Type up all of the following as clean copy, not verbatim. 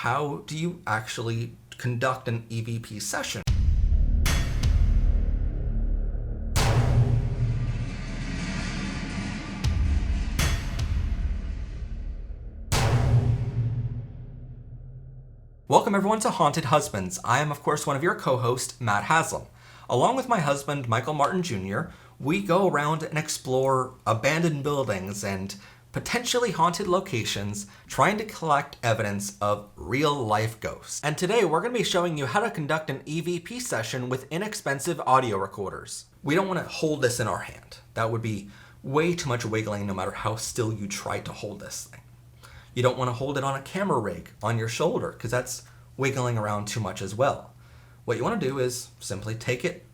how do you actually conduct an EVP session? Welcome everyone to Haunted Husbands. I am of course one of your co-hosts, Matt Haslam. Along with my husband, Michael Martin Jr., we go around and explore abandoned buildings and potentially haunted locations, trying to collect evidence of real-life ghosts. And today we're going to be showing you how to conduct an EVP session with inexpensive audio recorders. We don't want to hold this in our hand. That would be way too much wiggling no matter how still you try to hold this thing. You don't want to hold it on a camera rig on your shoulder because that's wiggling around too much as well. What you want to do is simply take it,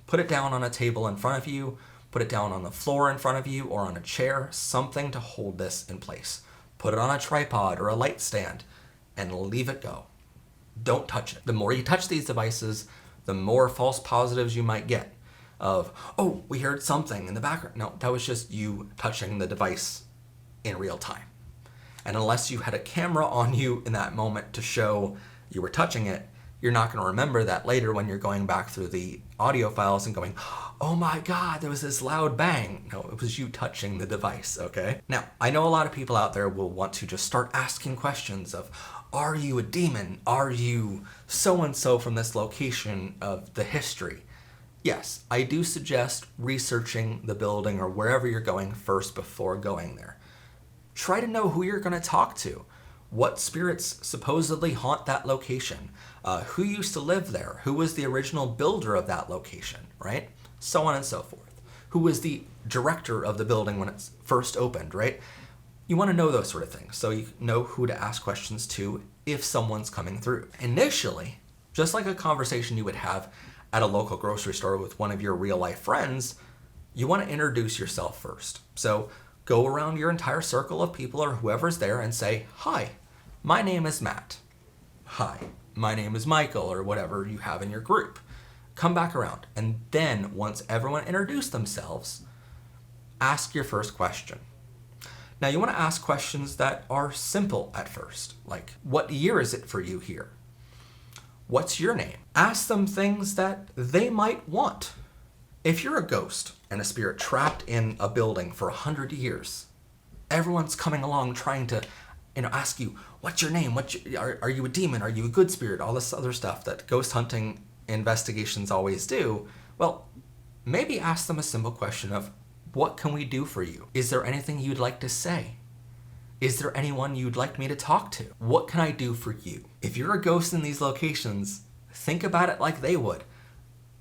put it down on a table in front of you, put it down on the floor in front of you or on a chair, something to hold this in place. Put it on a tripod or a light stand and leave it go. Don't touch it. The more you touch these devices, the more false positives you might get of, oh, we heard something in the background. No, that was just you touching the device in real time. And unless you had a camera on you in that moment to show you were touching it, you're not going to remember that later when you're going back through the audio files and going, oh my God, there was this loud bang. No, it was you touching the device, okay? Now, I know a lot of people out there will want to just start asking questions of, are you a demon? Are you so-and-so from this location of the history? Yes, I do suggest researching the building or wherever you're going first before going there. Try to know who you're going to talk to. What spirits supposedly haunt that location? Who used to live there? Who was the original builder of that location, right? So on and so forth. Who was the director of the building when it first opened, right? You want to know those sort of things so you know who to ask questions to if someone's coming through. Initially, just like a conversation you would have at a local grocery store with one of your real life friends, you want to introduce yourself first. So go around your entire circle of people or whoever's there and say, hi, my name is Matt. Hi, my name is Michael, or whatever you have in your group. Come back around. And then once everyone introduced themselves, ask your first question. Now you want to ask questions that are simple at first, like, what year is it for you here? What's your name? Ask them things that they might want. If you're a ghost and a spirit trapped in a building for 100 years, everyone's coming along trying to, ask you, what's your name? Are you a demon? Are you a good spirit? All this other stuff that ghost hunting investigations always do. Well, maybe ask them a simple question of, what can we do for you? Is there anything you'd like to say? Is there anyone you'd like me to talk to? What can I do for you? If you're a ghost in these locations, think about it like they would.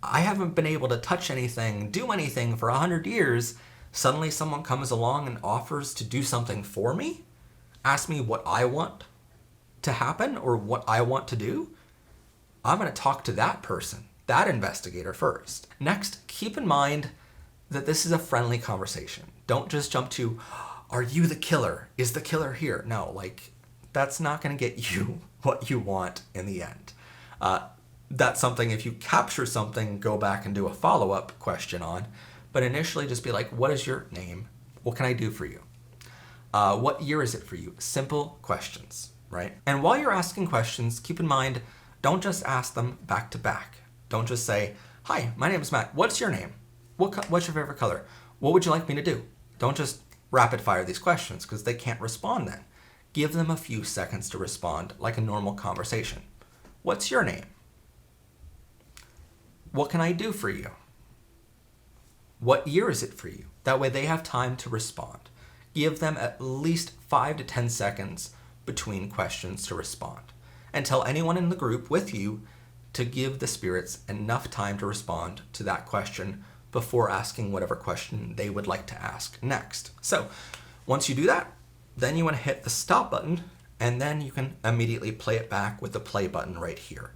I haven't been able to touch anything, do anything for 100 years. Suddenly someone comes along and offers to do something for me? Ask me what I want to happen or what I want to do? I'm going to talk to that person, that investigator first. Next, keep in mind that this is a friendly conversation. Don't just jump to, are you the killer? Is the killer here? No, that's not going to get you what you want in the end. That's something, if you capture something, go back and do a follow-up question on. But initially just be like, what is your name? What can I do for you? What year is it for you? Simple questions, right? And while you're asking questions, keep in mind, don't just ask them back to back. Don't just say, hi, my name is Matt. What's your name? What's your favorite color? What would you like me to do? Don't just rapid fire these questions because they can't respond then. Give them a few seconds to respond like a normal conversation. What's your name? What can I do for you? What year is it for you? That way they have time to respond. Give them at least 5 to 10 seconds between questions to respond. And tell anyone in the group with you to give the spirits enough time to respond to that question before asking whatever question they would like to ask next. So once you do that, then you want to hit the stop button and then you can immediately play it back with the play button right here.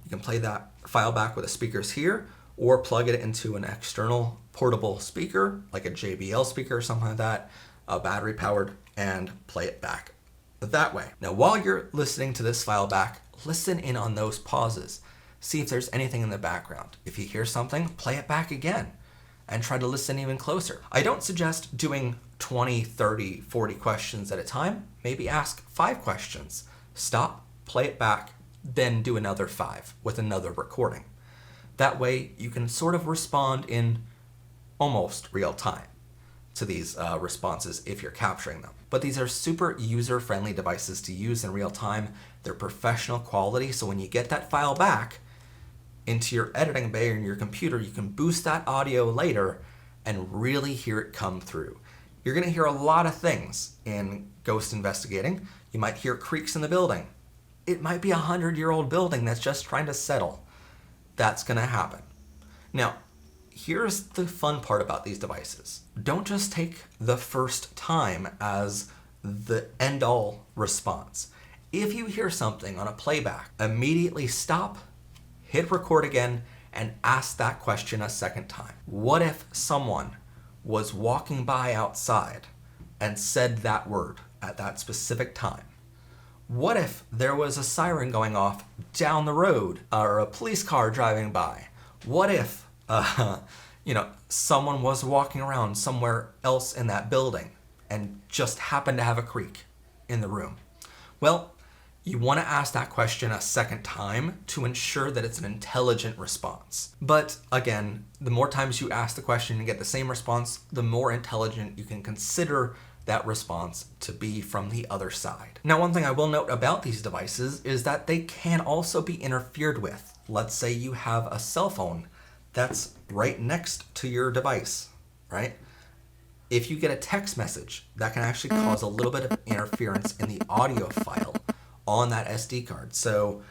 You can play that file back with the speakers here or plug it into an external portable speaker, like a JBL speaker or something like that, battery powered, and play it back that way. Now, while you're listening to this file back, listen in on those pauses. See if there's anything in the background. If you hear something, play it back again and try to listen even closer. I don't suggest doing 20, 30, 40 questions at a time. Maybe ask 5 questions. Stop, play it back, then do another 5 with another recording. That way you can sort of respond in almost real time to these responses if you're capturing them. But these are super user-friendly devices to use in real time. They're professional quality, so when you get that file back into your editing bay or in your computer, you can boost that audio later and really hear it come through. You're going to hear a lot of things in ghost investigating. You might hear creaks in the building. It might be a 100-year-old building that's just trying to settle. That's going to happen. Now, here's the fun part about these devices. Don't just take the first time as the end-all response. If you hear something on a playback, immediately stop, hit record again, and ask that question a second time. What if someone was walking by outside and said that word at that specific time? What if there was a siren going off down the road or a police car driving by? What if, someone was walking around somewhere else in that building and just happened to have a creak in the room? Well, you want to ask that question a second time to ensure that it's an intelligent response. But again, the more times you ask the question and get the same response, the more intelligent you can consider that response to be from the other side. Now, one thing I will note about these devices is that they can also be interfered with. Let's say you have a cell phone that's right next to your device, right? If you get a text message, that can actually cause a little bit of interference in the audio file on that SD card. So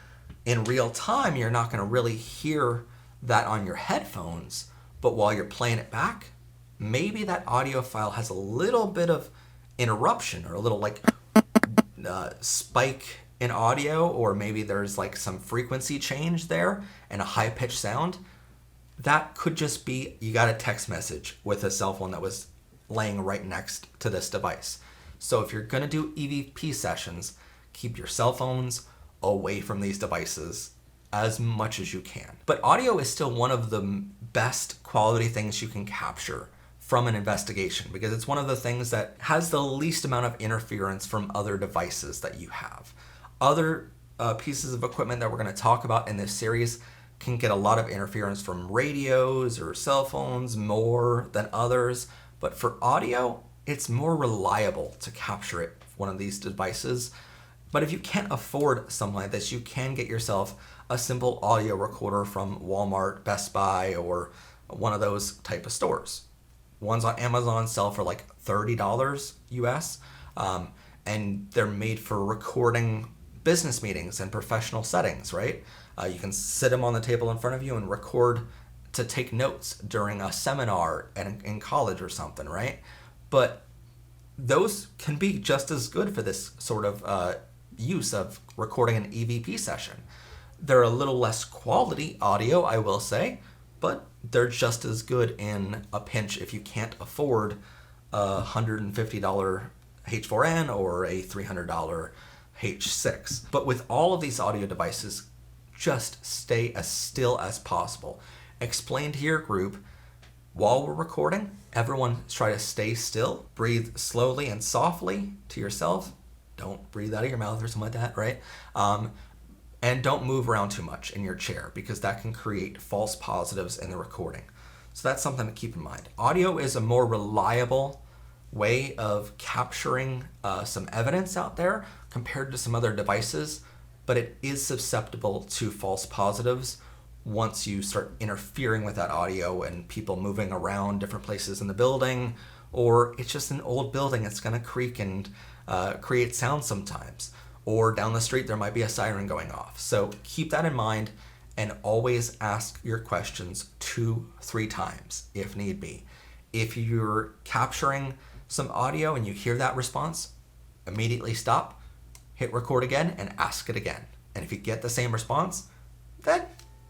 in real time, you're not going to really hear that on your headphones, but while you're playing it back, maybe that audio file has a little bit of interruption or a little spike in audio, or maybe there's like some frequency change there and a high-pitched sound. That could just be you got a text message with a cell phone that was laying right next to this device. So if you're going to do EVP sessions, keep your cell phones away from these devices as much as you can. But audio is still one of the best quality things you can capture from an investigation because it's one of the things that has the least amount of interference from other devices that you have. Other pieces of equipment that we're going to talk about in this series can get a lot of interference from radios or cell phones more than others. But for audio, it's more reliable to capture it with one of these devices. But if you can't afford something like this, you can get yourself a simple audio recorder from Walmart, Best Buy, or one of those type of stores. Ones on Amazon sell for like $30 US, and they're made for recording business meetings and professional settings, right? You can sit them on the table in front of you and record to take notes during a seminar in college or something, right? But those can be just as good for this sort of use of recording an EVP session. They're a little less quality audio, I will say, but they're just as good in a pinch if you can't afford a $150 H4n or a $300 H6. But with all of these audio devices, just stay as still as possible. Explain to your group, while we're recording, everyone try to stay still, breathe slowly and softly to yourself. Don't breathe out of your mouth or something like that, right? And don't move around too much in your chair because that can create false positives in the recording. So that's something to keep in mind. Audio is a more reliable way of capturing some evidence out there compared to some other devices, but it is susceptible to false positives once you start interfering with that audio and people moving around different places in the building, or it's just an old building, it's going to creak and create sound sometimes. Or down the street, there might be a siren going off. So keep that in mind and always ask your questions 2-3 times if need be. If you're capturing some audio and you hear that response, immediately stop, hit record again, and ask it again. And if you get the same response, then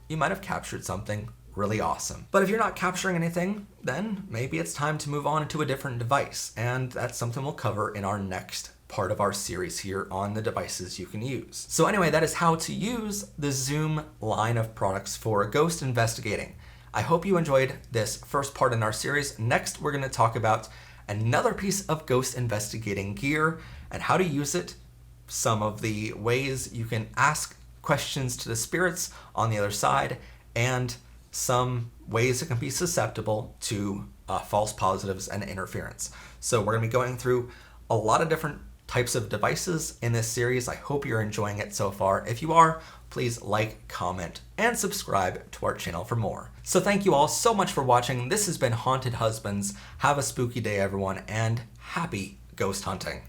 you might have captured something really awesome. But if you're not capturing anything, then maybe it's time to move on to a different device. And that's something we'll cover in our next part of our series here on the devices you can use. So anyway, that is how to use the Zoom line of products for ghost investigating. I hope you enjoyed this first part in our series. Next, we're going to talk about another piece of ghost investigating gear and how to use it some of the ways you can ask questions to the spirits on the other side, and some ways it can be susceptible to false positives and interference. So we're going to be going through a lot of different types of devices in this series. I hope you're enjoying it so far. If you are, please like, comment, and subscribe to our channel for more. So thank you all so much for watching. This has been Haunted Husbands. Have a spooky day, everyone, and happy ghost hunting.